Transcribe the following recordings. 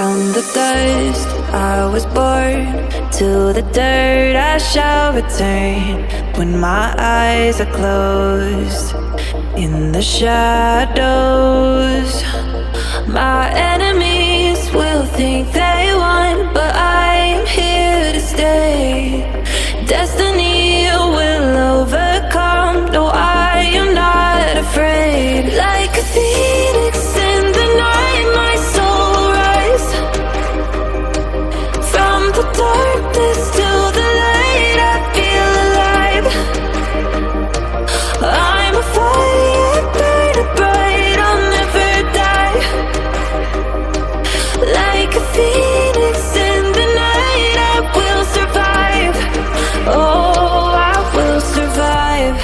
From the dust I was born, to the dirt I shall return. When my eyes are closed, in the shadows, my enemies will think they won, but I am here to stay. Destiny will overcome, no, I am not afraid. Like a phoenix in the night, my soul will rise. From the darkness to the light, I feel alive. I'm a fire burning bright, I'll never die. Like a phoenix in the night, I will survive. Oh, I will survive.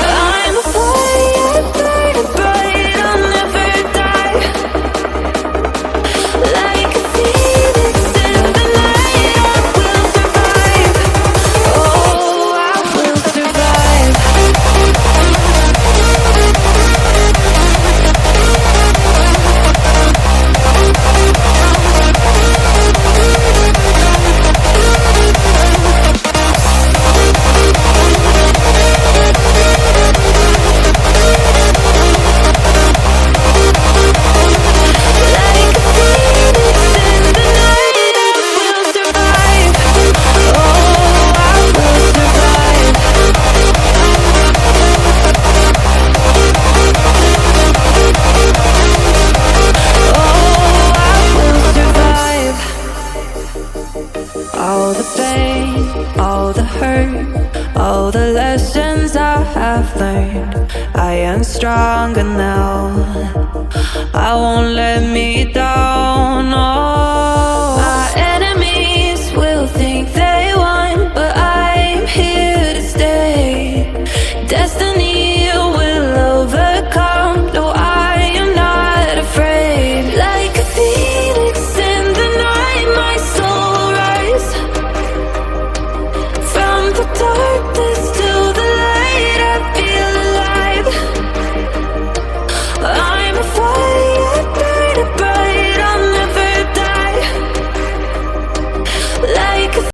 I'm a fire burning bright, I'll never die. Like a phoenix in the night, I will survive. Oh, I will survive. Like a phoenix in the night, I will survive. Oh, I will survive. Oh, I will survive. All the pain, all the hurt, all the lessons I have learned, I am stronger now. I won't let